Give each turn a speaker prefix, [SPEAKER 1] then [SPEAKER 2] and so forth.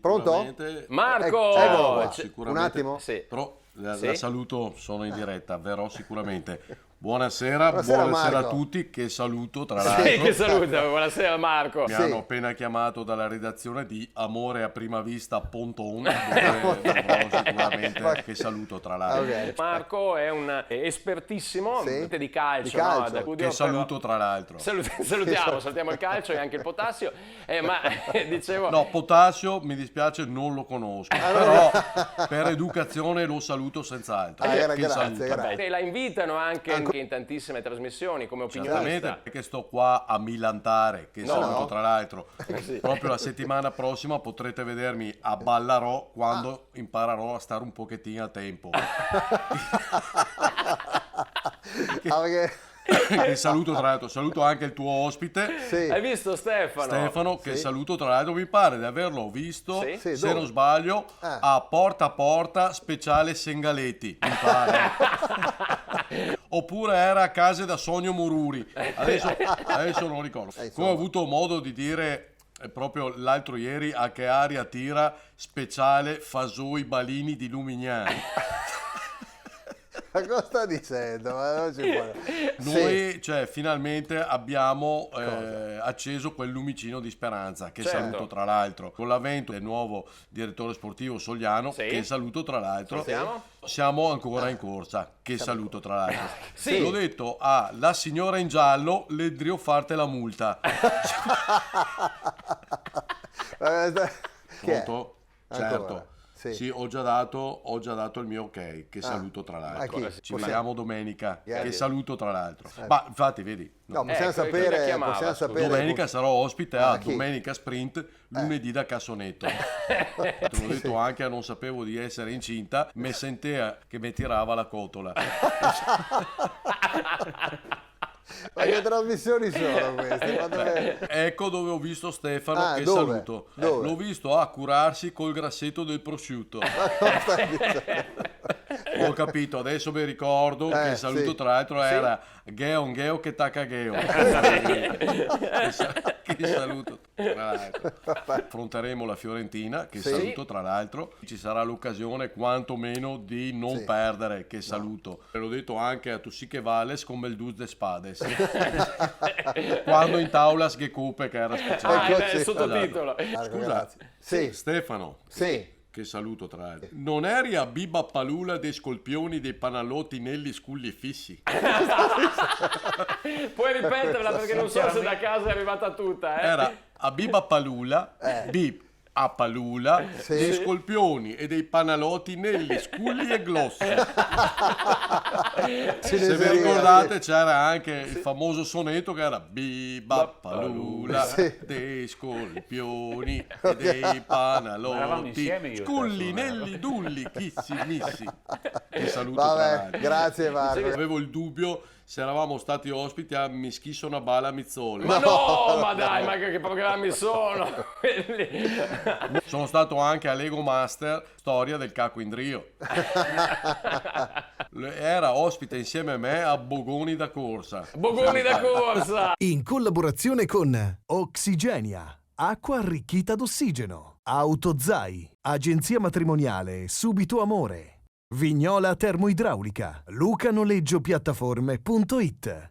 [SPEAKER 1] Pronto?
[SPEAKER 2] Sicuramente-
[SPEAKER 3] Marco!
[SPEAKER 1] Eccolo qua.
[SPEAKER 2] Sicuramente.
[SPEAKER 1] Un attimo.
[SPEAKER 3] Sì.
[SPEAKER 2] Però la
[SPEAKER 3] Sì?
[SPEAKER 2] saluto, sono in diretta, verrò sicuramente. Buonasera,
[SPEAKER 1] Buonasera,
[SPEAKER 2] buonasera a
[SPEAKER 1] Marco.
[SPEAKER 2] tutti, che saluto tra
[SPEAKER 3] Sì,
[SPEAKER 2] l'altro.
[SPEAKER 3] che saluto, buonasera Marco.
[SPEAKER 2] Mi
[SPEAKER 1] Sì.
[SPEAKER 2] hanno appena chiamato dalla redazione di Amore a prima vista Ponton, dove dovrò sicuramente, che saluto tra l'altro.
[SPEAKER 1] Ok.
[SPEAKER 3] Marco è un espertissimo
[SPEAKER 1] Sì.
[SPEAKER 3] di calcio,
[SPEAKER 1] Di calcio.
[SPEAKER 3] no? Da studio,
[SPEAKER 2] Che saluto tra l'altro.
[SPEAKER 3] salutiamo il calcio e anche il potassio. Ma dicevo,
[SPEAKER 2] No, Potassio mi dispiace, non lo conosco, però per educazione lo saluto senz'altro.
[SPEAKER 1] Era,
[SPEAKER 2] Che
[SPEAKER 1] grazie,
[SPEAKER 2] saluto.
[SPEAKER 1] grazie.
[SPEAKER 3] la invitano anche in tantissime trasmissioni come opinionista.
[SPEAKER 2] Certamente, perché sto qua a millantare, che saluto
[SPEAKER 1] no.
[SPEAKER 2] tra l'altro. Proprio la settimana prossima potrete vedermi a Ballarò quando imparerò a stare un pochettino a tempo.
[SPEAKER 1] Perché...
[SPEAKER 2] Che saluto tra l'altro, saluto anche il tuo ospite.
[SPEAKER 1] Sì.
[SPEAKER 3] Hai visto Stefano?
[SPEAKER 2] Che saluto tra l'altro, mi pare di averlo visto,
[SPEAKER 3] Sì?
[SPEAKER 1] Sì,
[SPEAKER 2] se
[SPEAKER 1] dove?
[SPEAKER 2] non sbaglio, a Porta speciale Sengaletti, mi pare. Oppure era a casa da Sogno Moruri, adesso non ricordo. Come ho avuto modo di dire proprio l'altro ieri, a che aria tira speciale Fasoi Balini di Lumignani.
[SPEAKER 1] Ma cosa sta dicendo? Ma non ci può...
[SPEAKER 2] Noi, cioè, finalmente abbiamo acceso quel lumicino di speranza, che
[SPEAKER 3] Certo.
[SPEAKER 2] saluto tra l'altro, con l'avvento del nuovo direttore sportivo Sogliano,
[SPEAKER 3] Sì.
[SPEAKER 2] che saluto tra l'altro.
[SPEAKER 3] Salutiamo.
[SPEAKER 2] Siamo ancora in corsa, che saluto tra l'altro.
[SPEAKER 3] Sì.
[SPEAKER 2] L'ho detto alla signora in giallo, le drio farti la multa.
[SPEAKER 1] Chi è?
[SPEAKER 2] Pronto?
[SPEAKER 1] Ancora?
[SPEAKER 2] Certo.
[SPEAKER 1] Sì.
[SPEAKER 2] Sì, ho già dato il mio ok, che saluto tra
[SPEAKER 1] A
[SPEAKER 2] l'altro.
[SPEAKER 1] chi?
[SPEAKER 2] Ci vediamo domenica,
[SPEAKER 1] Grazie.
[SPEAKER 2] che saluto tra l'altro. Ma infatti, vedi,
[SPEAKER 1] No, possiamo
[SPEAKER 3] Ecco, chi la
[SPEAKER 1] sapere...
[SPEAKER 3] chiamava,
[SPEAKER 1] Possiamo
[SPEAKER 3] scusa?
[SPEAKER 1] sapere...
[SPEAKER 2] domenica sarò ospite a
[SPEAKER 1] chi?
[SPEAKER 2] Domenica Sprint, lunedì da Cassonetto. Te l'ho detto anche, non sapevo di essere incinta, me sentea che mi tirava la cotola.
[SPEAKER 1] Ma che trasmissioni sono queste? Ma dove...
[SPEAKER 2] Ecco dove ho visto Stefano,
[SPEAKER 1] Ah,
[SPEAKER 2] che
[SPEAKER 1] dove?
[SPEAKER 2] saluto.
[SPEAKER 1] Dove?
[SPEAKER 2] L'ho visto a curarsi col grassetto del prosciutto.
[SPEAKER 1] Cosa stai dicendo?
[SPEAKER 2] Ho capito, adesso mi ricordo che il saluto
[SPEAKER 1] sì.
[SPEAKER 2] tra l'altro era Geo che tacca Geo. Che saluto tra l'altro. Affronteremo la Fiorentina, che
[SPEAKER 1] Sì.
[SPEAKER 2] saluto tra l'altro. Ci sarà l'occasione quantomeno di non
[SPEAKER 1] Sì.
[SPEAKER 2] perdere, che saluto. L'ho detto anche a Tussiche Valles come il Dus de Spades. Quando in tavola Sghecupe, che era speciale.
[SPEAKER 1] Ecco,
[SPEAKER 3] Il
[SPEAKER 1] sì.
[SPEAKER 3] sottotitolo.
[SPEAKER 1] Marco,
[SPEAKER 2] Scusa.
[SPEAKER 1] grazie. Sì,
[SPEAKER 2] Stefano,
[SPEAKER 1] sì.
[SPEAKER 2] che saluto tra l'altro. Non eri a Biba Palula dei Scolpioni dei Panalotti negli sculli fissi?
[SPEAKER 3] Puoi ripeterla perché non so se da casa è arrivata tutta,
[SPEAKER 2] Era a Biba Palula, Bib a Palula,
[SPEAKER 1] Sì.
[SPEAKER 2] dei Scolpioni e dei Panalotti negli sculli e glosse. Se vi ricordate c'era anche il famoso sonetto che era Biba Palula,
[SPEAKER 1] Sì.
[SPEAKER 2] dei Scolpioni e dei
[SPEAKER 4] eravamo
[SPEAKER 2] Panalotti,
[SPEAKER 4] insieme io e te,
[SPEAKER 2] sculli,
[SPEAKER 4] insomma.
[SPEAKER 2] nelli, dulli, chissi, missi. Ti saluto tra
[SPEAKER 1] Vabbè,
[SPEAKER 2] l'altro.
[SPEAKER 1] grazie Marco.
[SPEAKER 2] Avevo il dubbio se eravamo stati ospiti a Mischisso una bala Mizzoli.
[SPEAKER 3] Ma no, ma dai, ma che programmi sono?
[SPEAKER 2] Sono stato anche a Lego Master, storia del Caco Indrio. Era ospite insieme a me a Bogoni da Corsa.
[SPEAKER 3] Bogoni da corsa!
[SPEAKER 5] In collaborazione con Oxigenia, acqua arricchita d'ossigeno, Autozai, agenzia matrimoniale Subito Amore, Vignola Termoidraulica, lucanoleggiopiattaforme.it.